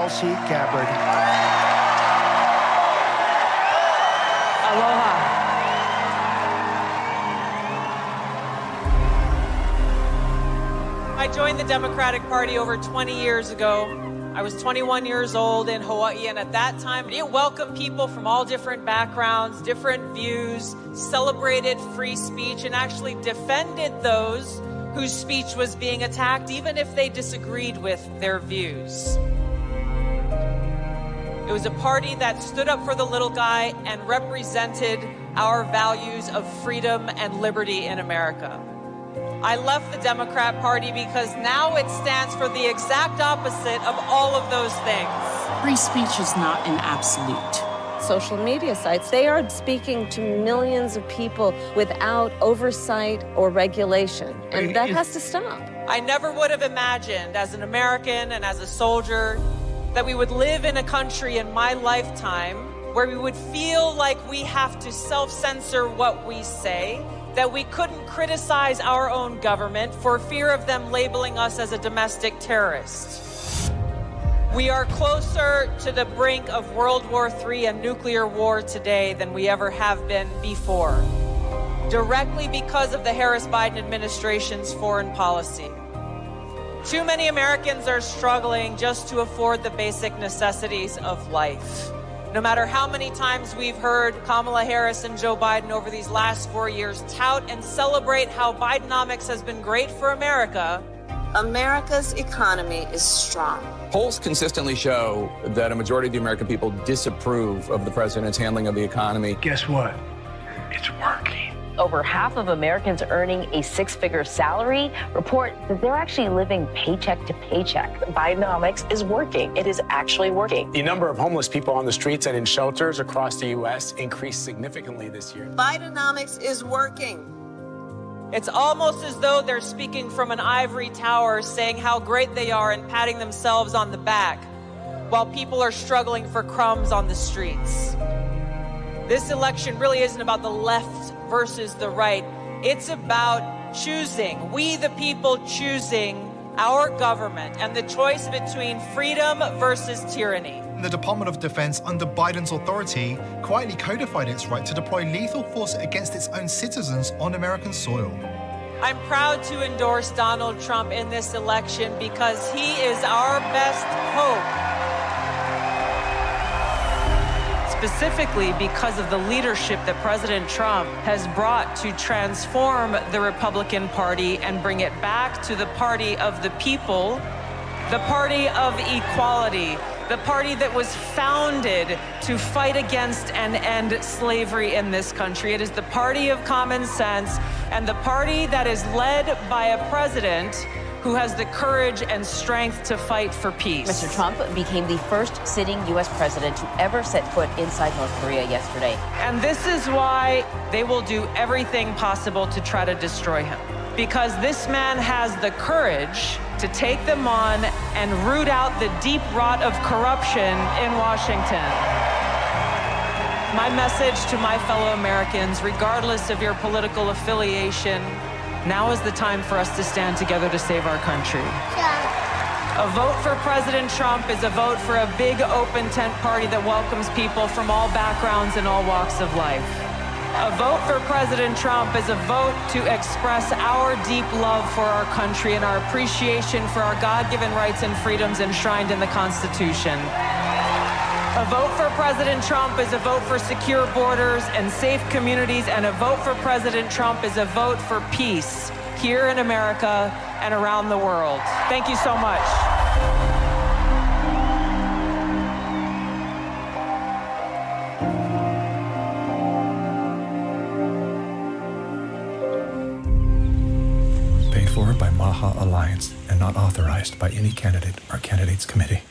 Tulsi Gabbard. Aloha. I joined the Democratic Party over 20 years ago. I was 21 years old in Hawaii, and at that time, it welcomed people from all different backgrounds, different views, celebrated free speech, and actually defended those whose speech was being attacked, even if they disagreed with their views. It was a party that stood up for the little guy and represented our values of freedom and liberty in America. I left the Democrat Party because now it stands for the exact opposite of all of those things. Free speech is not an absolute. Social media sites, they are speaking to millions of people without oversight or regulation, and that has to stop. I never would have imagined as an American and as a soldier that we would live in a country in my lifetime where we would feel like we have to self-censor what we say, that we couldn't criticize our own government for fear of them labeling us as a domestic terrorist. We are closer to the brink of World War III and nuclear war today than we ever have been before, directly because of the Harris-Biden administration's foreign policy. Too many Americans are struggling just to afford the basic necessities of life. No matter how many times we've heard Kamala Harris and Joe Biden over these last 4 years tout and celebrate how Bidenomics has been great for America, America's economy is strong. Polls consistently show that a majority of the American people disapprove of the president's handling of the economy. Guess what? It's working. Over half of Americans earning a six-figure salary report that they're actually living paycheck to paycheck. Bidenomics is working. It is actually working. The number of homeless people on the streets and in shelters across the U.S. increased significantly this year. Bidenomics is working. it's almost as though they're speaking from an ivory tower, saying how great they are and patting themselves on the back, while people are struggling for crumbs on the streets. This election really isn't about the left versus the right. It's about choosing, we the people choosing our government and the choice between freedom versus tyranny. The Department of Defense under Biden's authority quietly codified its right to deploy lethal force against its own citizens on American soil. I'm proud to endorse Donald Trump in this election because he is our best hope. Specifically because of the leadership that President Trump has brought to transform the Republican Party and bring it back to the party of the people, the party of equality, the party that was founded to fight against and end slavery in this country. It is the party of common sense and the party that is led by a president who has the courage and strength to fight for peace. Mr. Trump became the first sitting U.S. president to ever set foot inside North Korea yesterday. And this is why they will do everything possible to try to destroy him. Because this man has the courage to take them on and root out the deep rot of corruption in Washington. My message to my fellow Americans, regardless of your political affiliation, now is the time for us to stand together to save our country. A vote for President Trump is a vote for a big open tent party that welcomes people from all backgrounds and all walks of life. A vote for President Trump is a vote to express our deep love for our country and our appreciation for our God-given rights and freedoms enshrined in the Constitution. A vote for President Trump is a vote for secure borders and safe communities, and a vote for President Trump is a vote for peace here in America and around the world. Thank you so much. Paid for by Maha Alliance and not authorized by any candidate or candidates committee.